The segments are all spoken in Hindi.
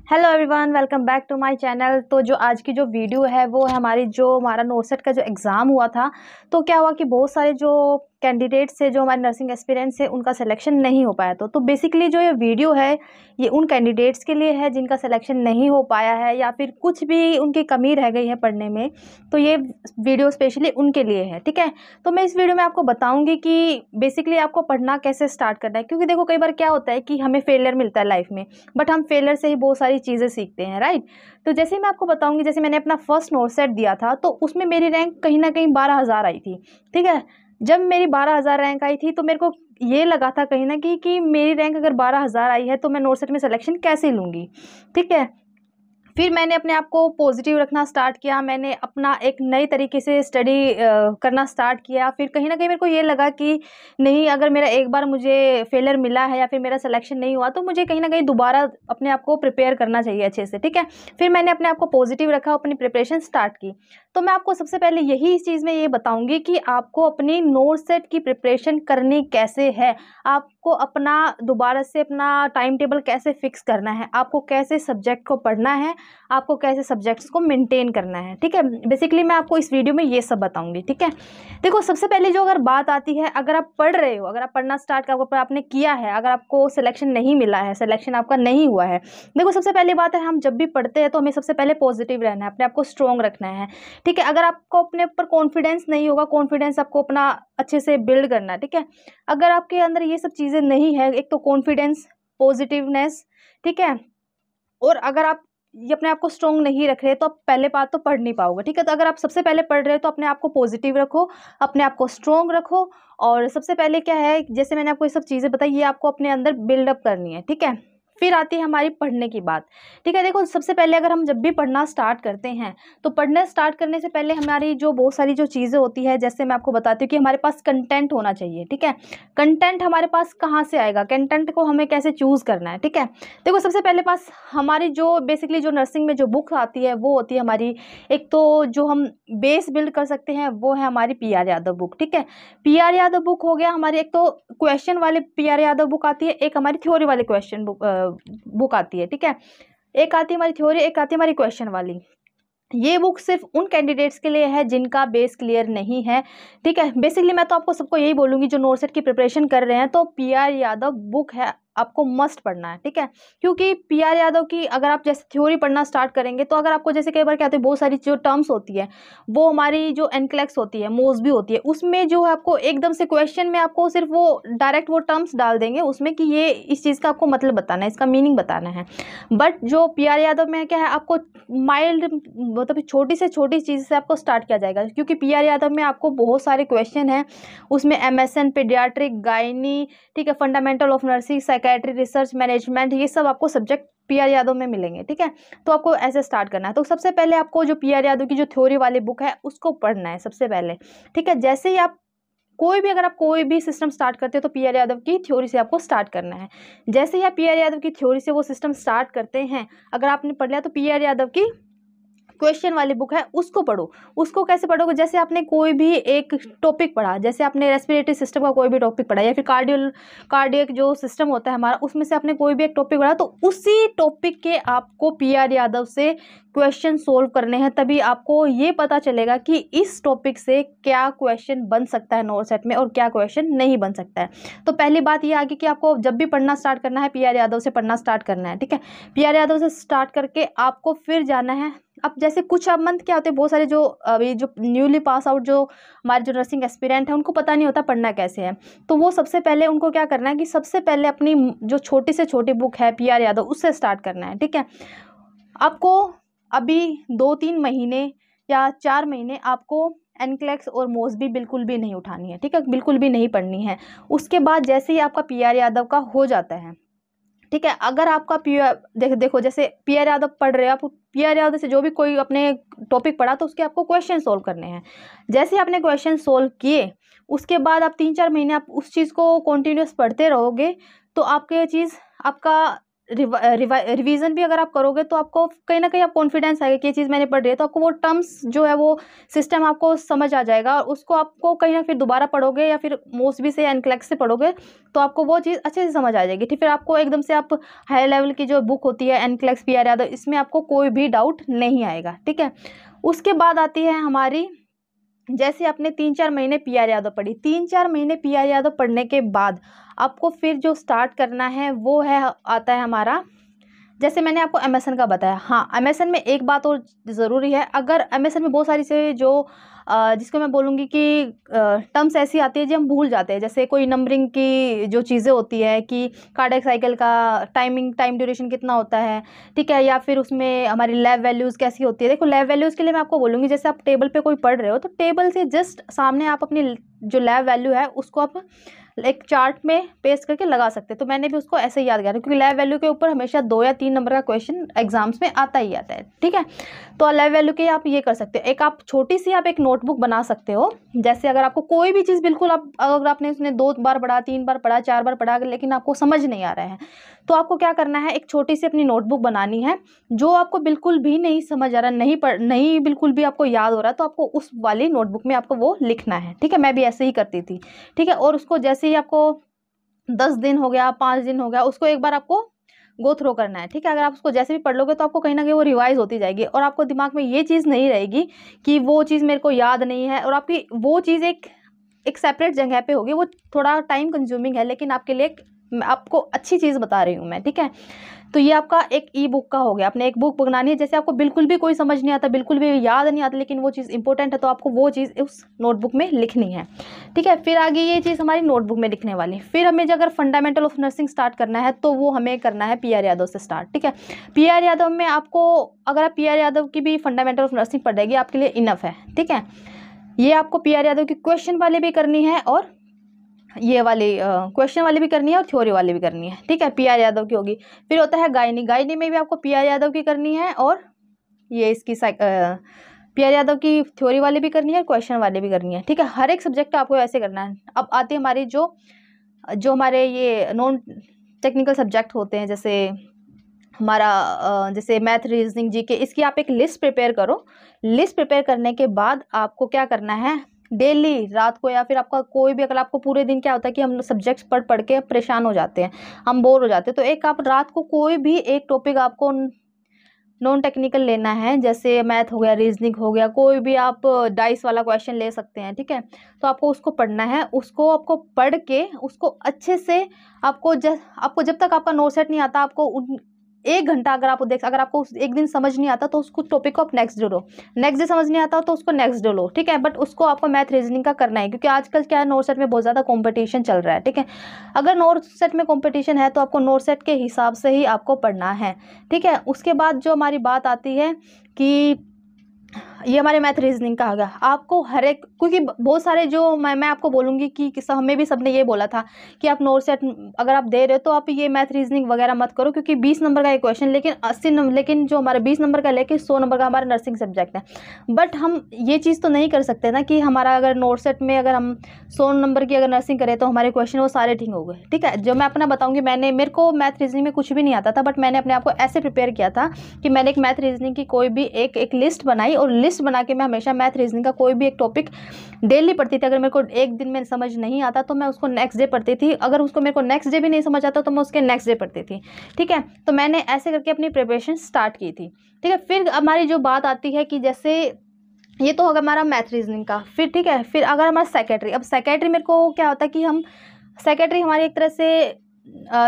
Hello everyone, welcome back to my channel. तो जो आज की जो वीडियो है वो है हमारा नोरसेट का जो एग्ज़ाम हुआ था। तो क्या हुआ कि बहुत सारे जो कैंडिडेट्स थे, जो हमारे नर्सिंग एस्पिरेंट्स है, उनका सिलेक्शन नहीं हो पाया। तो बेसिकली जो ये वीडियो है ये उन कैंडिडेट्स के लिए है जिनका सिलेक्शन नहीं हो पाया है या फिर कुछ भी उनकी कमी रह गई है पढ़ने में। तो ये वीडियो स्पेशली उनके लिए है, ठीक है। तो मैं इस वीडियो में आपको बताऊँगी कि बेसिकली आपको पढ़ना कैसे स्टार्ट करना है, क्योंकि देखो कई बार क्या होता है कि हमें फेलियर मिलता है लाइफ में, बट हम फेलियर से ही बहुत सारी चीज़ें सीखते हैं, राइट। तो जैसे मैं आपको बताऊंगी, जैसे मैंने अपना फर्स्ट नोरसेट दिया था तो उसमें मेरी रैंक कहीं ना कहीं 12,000 आई थी, ठीक है। जब मेरी 12,000 रैंक आई थी तो मेरे को ये लगा था कहीं ना कहीं कि मेरी रैंक अगर 12,000 आई है तो मैं नोरसेट में सिलेक्शन कैसे लूँगी, ठीक है। फिर मैंने अपने आप को पॉजिटिव रखना स्टार्ट किया। मैंने अपना एक नई तरीके से स्टडी करना स्टार्ट किया। फिर कहीं ना कहीं मेरे को ये लगा कि नहीं, अगर मेरा एक बार मुझे फेलियर मिला है या फिर मेरा सिलेक्शन नहीं हुआ तो मुझे कहीं ना कहीं दोबारा अपने आप को प्रिपेयर करना चाहिए अच्छे से, ठीक है। फिर मैंने अपने आप को पॉजिटिव रखा, अपनी प्रिपरेशन स्टार्ट की। तो मैं आपको सबसे पहले यही इस चीज़ में ये बताऊँगी कि आपको अपनी नोरसेट की प्रिपरेशन करनी कैसे है, आपको अपना दोबारा से अपना टाइम टेबल कैसे फिक्स करना है, आपको कैसे सब्जेक्ट को पढ़ना है, आपको कैसे सब्जेक्ट्स को मेंटेन करना है, ठीक है। बेसिकली मैं आपको इस वीडियो में ये सब बताऊंगी, ठीक है। देखो सबसे पहले जो अगर बात आती है, अगर आप पढ़ रहे हो, अगर आप पढ़ना स्टार्ट कर आपने किया है, अगर आपको सिलेक्शन नहीं मिला है, सिलेक्शन आपका नहीं हुआ है, देखो सबसे पहली बात है, हम जब भी पढ़ते हैं तो हमें सबसे पहले पॉजिटिव रहना है, अपने आप को स्ट्रॉन्ग रखना है, ठीक है। अगर आपको अपने ऊपर कॉन्फिडेंस नहीं होगा, कॉन्फिडेंस आपको अपना अच्छे से बिल्ड करना है, ठीक है। अगर आपके अंदर ये सब चीज़ें नहीं है, एक तो कॉन्फिडेंस, पॉजिटिवनेस, ठीक है, और अगर आप ये अपने आप को स्ट्रॉन्ग नहीं रख रहे तो आप पहले बात तो पढ़ नहीं पाओगे, ठीक है। तो अगर आप सबसे पहले पढ़ रहे हो तो अपने आप को पॉजिटिव रखो, अपने आप को स्ट्रॉन्ग रखो। और सबसे पहले क्या है, जैसे मैंने आपको ये सब चीज़ें बताई, ये आपको अपने अंदर बिल्डअप करनी है, ठीक है। फिर आती है हमारी पढ़ने की बात, ठीक है। देखो सबसे पहले अगर हम जब भी पढ़ना स्टार्ट करते हैं तो पढ़ना स्टार्ट करने से पहले हमारी जो बहुत सारी जो चीज़ें होती है, जैसे मैं आपको बताती हूँ कि हमारे पास कंटेंट होना चाहिए, ठीक है। कंटेंट हमारे पास कहाँ से आएगा, कंटेंट को हमें कैसे चूज़ करना है, ठीक है। देखो सबसे पहले पास हमारी जो बेसिकली जो नर्सिंग में जो बुक आती है वो होती है हमारी, एक तो जो हम बेस बिल्ड कर सकते हैं वो है हमारी पी.आर. यादव बुक, ठीक है। पी.आर. यादव बुक हो गया हमारी, एक तो क्वेश्चन वाले पी.आर. यादव बुक आती है, एक हमारी थ्योरी वाली क्वेश्चन बुक आती है, ठीक है। एक आती है हमारी थ्योरी, एक आती है हमारी क्वेश्चन वाली। ये बुक सिर्फ उन कैंडिडेट्स के लिए है जिनका बेस क्लियर नहीं है, ठीक है। बेसिकली मैं तो आपको सबको यही बोलूँगी जो नोरसेट की प्रिपरेशन कर रहे हैं, तो पी.आर. यादव बुक है, आपको मस्ट पढ़ना है, ठीक है। क्योंकि पी.आर. यादव की अगर आप जैसे थ्योरी पढ़ना स्टार्ट करेंगे तो अगर आपको जैसे कई बार क्या होता है, बहुत सारी जो टर्म्स होती है वो हमारी जो एनक्लेक्स होती है, मोस्बी होती है, उसमें जो है आपको एकदम से क्वेश्चन में आपको सिर्फ वो डायरेक्ट वो टर्म्स डाल देंगे उसमें कि ये इस चीज़ का आपको मतलब बताना है, इसका मीनिंग बताना है। बट जो पी.आर. यादव में क्या है, आपको माइल्ड मतलब छोटी से छोटी चीज़ से आपको स्टार्ट किया जाएगा, क्योंकि पी.आर. यादव में आपको बहुत सारे क्वेश्चन हैं। उसमें एमएसएन, पीडियाट्रिक, गायनी, ठीक है, fundamental of nursing, psychiatry, research management, ये सब आपको सब्जेक्ट पी.आर. यादव में मिलेंगे, ठीक है। तो आपको ऐसे स्टार्ट करना है। तो सबसे पहले आपको जो पी.आर. यादव की जो थ्योरी वाली बुक है उसको पढ़ना है सबसे पहले, ठीक है। जैसे ही आप अगर आप कोई भी सिस्टम स्टार्ट करते हो तो पी.आर. यादव की थ्योरी से आपको स्टार्ट करना है। जैसे ही आप पी.आर. यादव की थ्योरी से वो सिस्टम स्टार्ट करते हैं, अगर आपने पढ़ लिया तो पी.आर. यादव की क्वेश्चन वाली बुक है उसको पढ़ो। उसको कैसे पढ़ोगे, जैसे आपने कोई भी एक टॉपिक पढ़ा, जैसे आपने रेस्पिरेटरी सिस्टम का कोई भी टॉपिक पढ़ा या फिर कार्डियक जो सिस्टम होता है हमारा, उसमें से आपने कोई भी एक टॉपिक पढ़ा, तो उसी टॉपिक के आपको पी.आर. यादव से क्वेश्चन सोल्व करने हैं। तभी आपको ये पता चलेगा कि इस टॉपिक से क्या क्वेश्चन बन सकता है नोरसेट में और क्या क्वेश्चन नहीं बन सकता है। तो पहली बात ये आ गई कि आपको जब भी पढ़ना स्टार्ट करना है पी.आर. यादव से पढ़ना स्टार्ट करना है, ठीक है। पी.आर. यादव से स्टार्ट करके आपको फिर जाना है। अब जैसे कुछ अब मंथ क्या होते हैं, बहुत सारे जो अभी जो न्यूली पास आउट जो हमारे जो नर्सिंग एस्पिरेंट है उनको पता नहीं होता पढ़ना कैसे है। तो वो सबसे पहले उनको क्या करना है कि सबसे पहले अपनी जो छोटी से छोटी बुक है पी.आर. यादव उससे स्टार्ट करना है, ठीक है। आपको अभी 2-3 महीने या 4 महीने आपको एनक्लेक्स और मोस्बी बिल्कुल भी नहीं उठानी है, ठीक है, बिल्कुल भी नहीं पढ़नी है। उसके बाद जैसे ही आपका पी.आर. यादव का हो जाता है, ठीक है, अगर आपका देखो जैसे पी.आर. यादव पढ़ रहे हो, आप पी.आर. यादव से जो भी कोई अपने टॉपिक पढ़ा तो उसके आपको क्वेश्चन सोल्व करने हैं। जैसे आपने क्वेश्चन सोल्व किए उसके बाद आप 3-4 महीने आप उस चीज़ को कंटिन्यूस पढ़ते रहोगे तो आपके चीज़ आपका रिवीजन भी अगर आप करोगे तो आपको कहीं ना कहीं आप कॉन्फिडेंस आएगा कि ये चीज़ मैंने पढ़ रही है, तो आपको वो टर्म्स जो है वो सिस्टम आपको समझ आ जाएगा, और उसको आपको कहीं ना फिर दोबारा पढ़ोगे या फिर मोस्टबी से या एनक्लेक्स से पढ़ोगे तो आपको वो चीज़ अच्छे से समझ आ जाएगी। ठीक, फिर आपको एकदम से आप हाई लेवल की जो बुक होती है एनक्लेक्स, PR यादव, इसमें आपको कोई भी डाउट नहीं आएगा। ठीक है, उसके बाद आती है हमारी, जैसे आपने 3-4 महीने PR यादव पढ़ी, 3-4 महीने PR यादव पढ़ने के बाद आपको फिर जो स्टार्ट करना है वो है, आता है हमारा, जैसे मैंने आपको MSN का बताया। हाँ, MSN में एक बात और ज़रूरी है, अगर MSN में बहुत सारी से जो जिसको मैं बोलूँगी कि टर्म्स ऐसी आती है जो हम भूल जाते हैं, जैसे कोई नंबरिंग की जो चीज़ें होती है कि कार्डियक साइकिल का टाइम ड्यूरेशन कितना होता है, ठीक है, या फिर उसमें हमारी लैब वैल्यूज़ कैसी होती है। देखो, लैब वैल्यूज़ के लिए मैं आपको बोलूँगी, जैसे आप टेबल पे कोई पढ़ रहे हो तो टेबल से जस्ट सामने आप अपनी जो लैब वैल्यू है उसको आप एक चार्ट में पेस्ट करके लगा सकते हैं। तो मैंने भी उसको ऐसे ही याद किया, क्योंकि लैब वैल्यू के ऊपर हमेशा 2 या 3 नंबर का क्वेश्चन एग्जाम्स में आता ही आता है। ठीक है, तो लैब वैल्यू के आप ये कर सकते हो, एक आप छोटी सी आप एक नोटबुक बना सकते हो। जैसे अगर आपको कोई भी चीज़ बिल्कुल अगर आपने उसने 2 बार पढ़ा, 3 बार पढ़ा, 4 बार पढ़ा, लेकिन आपको समझ नहीं आ रहा है, तो आपको क्या करना है, एक छोटी सी अपनी नोटबुक बनानी है। जो आपको बिल्कुल भी नहीं समझ आ रहा, नहीं बिल्कुल भी आपको याद हो रहा, तो आपको उस वाली नोटबुक में आपको वो लिखना है। ठीक है, मैं भी ऐसे ही करती थी। ठीक है, और उसको जैसे ही आपको 10 दिन हो गया, 5 दिन हो गया, उसको एक बार आपको गो थ्रो करना है। ठीक है, अगर आप उसको जैसे भी पढ़ लोगे तो आपको कहीं ना कहीं वो रिवाइज होती जाएगी, और आपको दिमाग में ये चीज़ नहीं रहेगी कि वो चीज़ मेरे को याद नहीं है, और आपकी वो चीज़ एक सेपरेट जगह पे होगी। वो थोड़ा टाइम कंज्यूमिंग है, लेकिन आपके लिए आपको अच्छी चीज़ बता रही हूँ मैं। ठीक है, तो ये आपका एक ई बुक का हो गया। आपने एक बुक बनानी है, जैसे आपको बिल्कुल भी कोई समझ नहीं आता, बिल्कुल भी याद नहीं आता, लेकिन वो चीज़ इंपॉर्टेंट है, तो आपको वो चीज़ उस नोटबुक में लिखनी है। ठीक है, फिर आगे ये चीज़ हमारी नोटबुक में लिखने वाली। फिर हमें अगर फंडामेंटल ऑफ नर्सिंग स्टार्ट करना है तो वो हमें करना है PR यादव से स्टार्ट। ठीक है, PR यादव में आपको, अगर आप PR यादव की भी फंडामेंटल ऑफ नर्सिंग पढ़ेगी आपके लिए इनफ है। ठीक है, ये आपको PR यादव की क्वेश्चन वाली भी करनी है, और ये वाली क्वेश्चन वाली भी करनी है, और थ्योरी वाली भी करनी है। ठीक है, PR यादव की होगी। फिर होता है गायनी में भी आपको PR यादव की करनी है, और ये इसकी PR यादव की थ्योरी वाली भी करनी है, क्वेश्चन वाली भी करनी है। ठीक है, हर एक सब्जेक्ट आपको ऐसे करना है। अब आती है हमारी जो हमारे ये नॉन टेक्निकल सब्जेक्ट होते हैं, जैसे हमारा जैसे मैथ, रीजनिंग, GK, इसकी आप एक लिस्ट प्रिपेयर करो। लिस्ट प्रिपेयर करने के बाद आपको क्या करना है, डेली रात को, या फिर आपका कोई भी, अगर आपको पूरे दिन क्या होता है कि हम सब्जेक्ट्स पढ़ के परेशान हो जाते हैं, हम बोर हो जाते हैं, तो एक आप रात को कोई भी एक टॉपिक आपको नॉन टेक्निकल लेना है, जैसे मैथ हो गया, रीजनिंग हो गया, कोई भी आप डाइस वाला क्वेश्चन ले सकते हैं। ठीक है, तो आपको उसको पढ़ना है, उसको आपको पढ़ के उसको अच्छे से आपको जब तक आपका नोट सेट नहीं आता, आपको 1 घंटा अगर आपको एक दिन समझ नहीं आता तो उसको टॉपिक को आप नेक्स्ट डे लो, नेक्स्ट डे समझ नहीं आता तो उसको नेक्स्ट डे लो। ठीक है, बट उसको आपको मैथ रीजनिंग का करना है, क्योंकि आजकल क्या है, नोट सेट में बहुत ज़्यादा कंपटीशन चल रहा है। ठीक है, अगर नोट सेट में कंपटीशन है तो आपको नोट सेट के हिसाब से ही आपको पढ़ना है। ठीक है, उसके बाद जो हमारी बात आती है कि ये हमारे मैथ रीजनिंग का आ गया। आपको हर एक, क्योंकि बहुत सारे जो मैं आपको बोलूँगी कि हमें भी सबने ये बोला था कि आप नोट सेट अगर आप दे रहे हो तो आप ये मैथ रीजनिंग वगैरह मत करो, क्योंकि 20 नंबर का एक क्वेश्चन, लेकिन जो हमारे 20 नंबर का लेके 100 नंबर का हमारा नर्सिंग सब्जेक्ट है। बट हम ये चीज़ तो नहीं कर सकते ना कि हमारा अगर नोट सेट में अगर हम 100 नंबर की अगर नर्सिंग करें तो हमारे क्वेश्चन वो सारे ठीक हो गए। ठीक है, जो मैं अपना बताऊँगी, मेरे को मैथ रीजनिंग में कुछ भी नहीं आता था, बट मैंने अपने आप को ऐसे प्रिपेयर किया था कि मैंने एक मैथ रीजनिंग की कोई भी एक लिस्ट बनाई, और लिस्ट बना के मैं हमेशा मैथ रीजनिंग का कोई भी एक टॉपिक डेली पढ़ती थी। अगर मेरे को एक दिन में समझ नहीं आता तो मैं उसको नेक्स्ट डे पढ़ती थी, अगर उसको मेरे को नेक्स्ट डे भी नहीं समझ आता तो मैं उसके नेक्स्ट डे पढ़ती थी। ठीक है, तो मैंने ऐसे करके अपनी प्रिपरेशन स्टार्ट की थी। ठीक है, फिर हमारी जो बात आती है कि जैसे ये तो होगा हमारा मैथ रीजनिंग का। फिर ठीक है, फिर अगर हमारा सेकेंडरी, अब सेकेंडरी मेरे को क्या होता है कि हम सेकेंडरी हमारी एक तरह से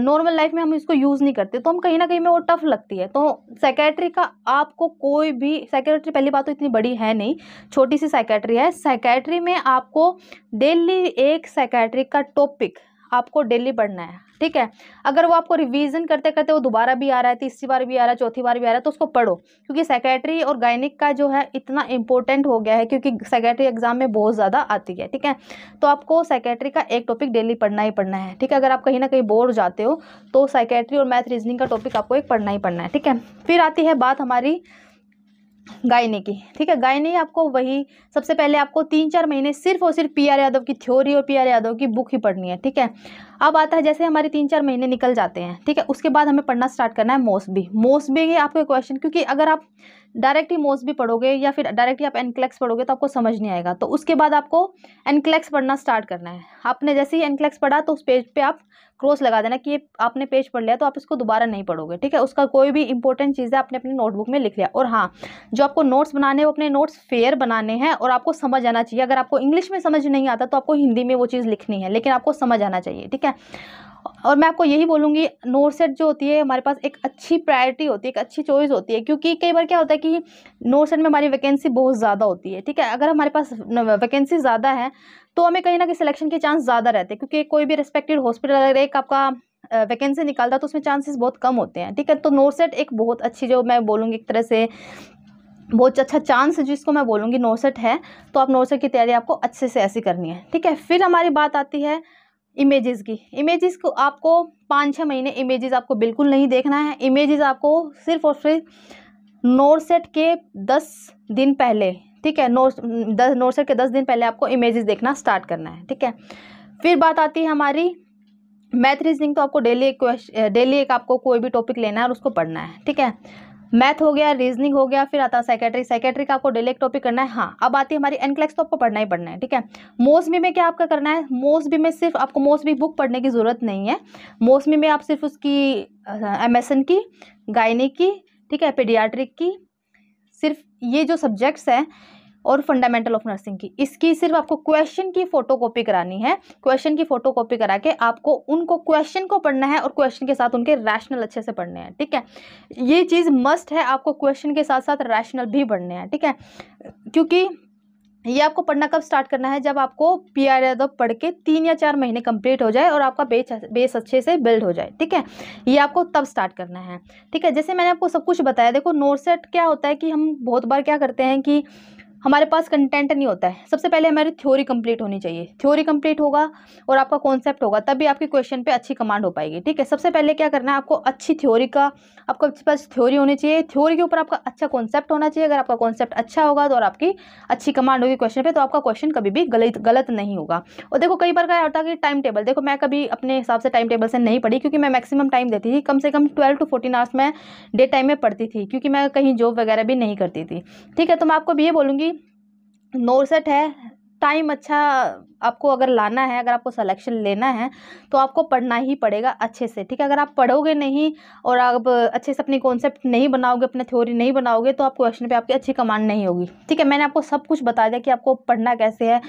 नॉर्मल लाइफ में हम इसको यूज़ नहीं करते, तो हम कहीं ना कहीं में वो टफ लगती है। तो सेकेंडरी का आपको कोई भी सेकेंडरी, पहली बात तो इतनी बड़ी है नहीं, छोटी सी सेकेंडरी है। सेकेंडरी में आपको डेली एक सेकेंडरी का टॉपिक आपको डेली पढ़ना है। ठीक है, अगर वो आपको रिवीजन करते करते वो दोबारा भी आ रहा है, तीसरी बार भी आ रहा है, चौथी बार भी आ रहा है, तो उसको पढ़ो, क्योंकि सेकेंडरी और गायनिक का जो है इतना इंपॉर्टेंट हो गया है, क्योंकि सेकेंडरी एग्जाम में बहुत ज़्यादा आती है। ठीक है, तो आपको सेकेंडरी का एक टॉपिक डेली पढ़ना ही पढ़ना है। ठीक है, अगर आप कहीं ना कहीं बोर हो जाते हो तो सेकेंडरी और मैथ रीजनिंग का टॉपिक आपको एक पढ़ना ही पढ़ना है। ठीक है, फिर आती है बात हमारी गायनी की। ठीक है, गायनी आपको वही, सबसे पहले आपको 3-4 महीने सिर्फ और सिर्फ PR यादव की थ्योरी और PR यादव की बुक ही पढ़नी है। ठीक है, अब आता है जैसे हमारे 3-4 महीने निकल जाते हैं, ठीक है, उसके बाद हमें पढ़ना स्टार्ट करना है मोसबी। मोसबी के आपके क्वेश्चन, क्योंकि अगर आप डायरेक्ट ही मोसबी पढ़ोगे या फिर डायरेक्ट ही आप एनक्लेक्स पढ़ोगे तो आपको समझ नहीं आएगा। तो उसके बाद आपको एनक्लेक्स पढ़ना स्टार्ट करना है। आपने जैसे ही एनक्लेक्स पढ़ा तो उस पेज पे आप क्रॉस लगा देना कि ये आपने पेज पढ़ लिया, तो आप इसको दोबारा नहीं पढ़ोगे, ठीक है। उसका कोई भी इंपॉर्टेंट चीज़ है आपने अपनी नोटबुक में लिख लिया। और हाँ, जो आपको नोट्स बनाने हैं वो अपने नोट्स फेयर बनाने हैं और आपको समझ आना चाहिए। अगर आपको इंग्लिश में समझ नहीं आता तो आपको हिंदी में वो चीज़ लिखनी है, लेकिन आपको समझ आना चाहिए, ठीक है। और मैं आपको यही बोलूँगी, नोट सेट जो होती है हमारे पास एक अच्छी प्रायोरिटी होती है, एक अच्छी चॉइस होती है, क्योंकि कई बार क्या होता है कि नोट सेट में हमारी वैकेंसी बहुत ज़्यादा होती है, ठीक है। अगर हमारे पास वैकेंसी ज़्यादा है तो हमें कहीं ना कहीं सिलेक्शन के चांस ज़्यादा रहते हैं, क्योंकि कोई भी रिस्पेक्टेड हॉस्पिटल अगर एक आपका वैकेंसी निकालता है तो उसमें चांसेस बहुत कम होते हैं, ठीक है। तो नोट सेट एक बहुत अच्छी, जो मैं बोलूँगी एक तरह से बहुत अच्छा चांस जिसको मैं बोलूँगी नोट सेट है। तो आप नोट सेट की तैयारी आपको अच्छे से ऐसी करनी है, ठीक है। फिर हमारी बात आती है इमेजेस की। इमेजेस को आपको 5-6 महीने इमेजेस आपको बिल्कुल नहीं देखना है। इमेजेस आपको सिर्फ और सिर्फ नोट सेट के 10 दिन पहले, ठीक है, नोट सेट के 10 दिन पहले आपको इमेजेस देखना स्टार्ट करना है, ठीक है। फिर बात आती है हमारी मैथ रीजनिंग। तो आपको डेली एक आपको कोई भी टॉपिक लेना है और उसको पढ़ना है, ठीक है। मैथ हो गया, रीजनिंग हो गया, फिर आता है साइकेट्री का आपको डेली एक टॉपिक करना है। हाँ, अब आती है हमारी एनक्लेक्स, तो आपको पढ़ना ही पढ़ना है, ठीक है। मोसबी में क्या आपका करना है, मोसबी में सिर्फ आपको मोसबी बुक पढ़ने की ज़रूरत नहीं है। मोसबी में आप सिर्फ उसकी एमएसएन की, गायनी की, ठीक है, पीडियाट्रिक की, सिर्फ ये जो सब्जेक्ट्स हैं और फंडामेंटल ऑफ नर्सिंग की, इसकी सिर्फ आपको क्वेश्चन की फोटोकॉपी करानी है। क्वेश्चन की फोटोकॉपी करा के आपको उनको क्वेश्चन को पढ़ना है और क्वेश्चन के साथ उनके रैशनल अच्छे से पढ़ने हैं, ठीक है। ये चीज़ मस्ट है, आपको क्वेश्चन के साथ साथ रैशनल भी पढ़ने हैं, ठीक है। क्योंकि ये आपको पढ़ना कब स्टार्ट करना है, जब आपको पीआर यादव पढ़ के 3 या 4 महीने कंप्लीट हो जाए और आपका बेस अच्छे से बिल्ड हो जाए, ठीक है। ये आपको तब स्टार्ट करना है, ठीक है। जैसे मैंने आपको सब कुछ बताया, देखो नोट सेट क्या होता है कि हम बहुत बार क्या करते हैं कि हमारे पास कंटेंट नहीं होता है। सबसे पहले हमारी थ्योरी कंप्लीट होनी चाहिए। थ्योरी कंप्लीट होगा और आपका कॉन्सेप्ट होगा, तभी आपकी क्वेश्चन पे अच्छी कमांड हो पाएगी, ठीक है। सबसे पहले क्या करना है, आपको अच्छी थ्योरी का, आपके पास थ्योरी होनी चाहिए। थ्योरी के ऊपर आपका अच्छा कॉन्सेप्ट होना चाहिए। अगर आपका कॉन्सेप्ट अच्छा होगा तो और आपकी अच्छी कमांड होगी क्वेश्चन पे, तो आपका क्वेश्चन कभी भी गलत नहीं होगा। और देखो कई बार क्या होता है कि टाइम टेबल, देखो मैं कभी अपने हिसाब से टाइम टेबल से नहीं पढ़ी, क्योंकि मैं मैक्सिमम टाइम देती थी, कम से कम 12 to 14 आवर्स मैं डे टाइम में पढ़ती थी, क्योंकि मैं कहीं जॉब वगैरह भी नहीं करती थी, ठीक है। तो मैं आपको भी ये बोलूँगी, नोट सेट है, टाइम अच्छा आपको अगर लाना है, अगर आपको सिलेक्शन लेना है तो आपको पढ़ना ही पड़ेगा अच्छे से, ठीक है। अगर आप पढ़ोगे नहीं और आप अच्छे से अपनी कॉन्सेप्ट नहीं बनाओगे, अपने थ्योरी नहीं बनाओगे, तो आप क्वेश्चन पे आपकी अच्छी कमांड नहीं होगी, ठीक है। मैंने आपको सब कुछ बता दिया कि आपको पढ़ना कैसे है।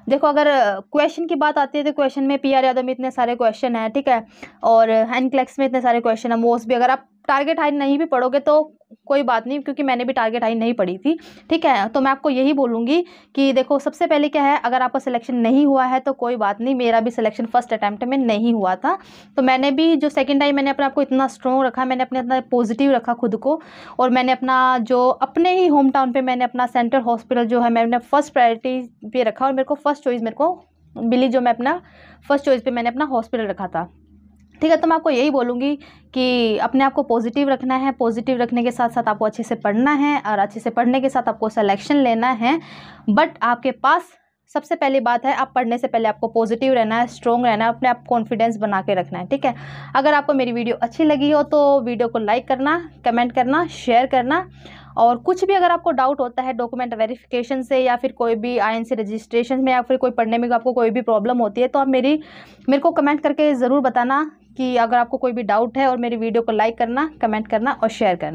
देखो अगर क्वेश्चन की बात आती है तो क्वेश्चन में पीआर यादव में इतने सारे क्वेश्चन हैं, ठीक है, और एनक्लेक्स में इतने सारे क्वेश्चन है। मोस्ट भी अगर आप टारगेट हाई नहीं भी पढ़ोगे तो कोई बात नहीं, क्योंकि मैंने भी टारगेट हाई नहीं पढ़ी थी, ठीक है। तो मैं आपको यही बोलूँगी कि देखो सबसे पहले क्या है, अगर आपका सिलेक्शन नहीं हुआ है तो कोई बात नहीं, मेरा भी सिलेक्शन फर्स्ट अटैम्प्ट में नहीं हुआ था, तो मैंने भी जो सेकंड टाइम मैंने अपने आप को इतना स्ट्रॉन्ग रखा, मैंने अपने इतना पॉजिटिव रखा खुद को, और मैंने अपना जो अपने ही होम टाउन पे मैंने अपना सेंट्रल हॉस्पिटल जो है मैंने फर्स्ट प्रायोरिटी पे रखा, और मेरे को फर्स्ट चॉइस मेरे को मिली, जो मैं अपना फर्स्ट चॉइस पे मैंने अपना हॉस्पिटल रखा था, ठीक है। तो मैं आपको यही बोलूँगी कि अपने आप को पॉजिटिव रखना है। पॉजिटिव रखने के साथ साथ आपको अच्छे से पढ़ना है, और अच्छे से पढ़ने के साथ आपको सिलेक्शन लेना है। बट आपके पास सबसे पहली बात है, आप पढ़ने से पहले आपको पॉजिटिव रहना है, स्ट्रॉन्ग रहना है, अपने आप कॉन्फिडेंस बना के रखना है, ठीक है। अगर आपको मेरी वीडियो अच्छी लगी हो तो वीडियो को लाइक करना, कमेंट करना, शेयर करना, और कुछ भी अगर आपको डाउट होता है डॉक्यूमेंट वेरिफिकेशन से, या फिर कोई भी आईएनसी रजिस्ट्रेशन में, या फिर कोई पढ़ने में आपको कोई भी प्रॉब्लम होती है, तो आप मेरे को कमेंट करके ज़रूर बताना कि अगर आपको कोई भी डाउट है, और मेरी वीडियो को लाइक करना, कमेंट करना और शेयर करना।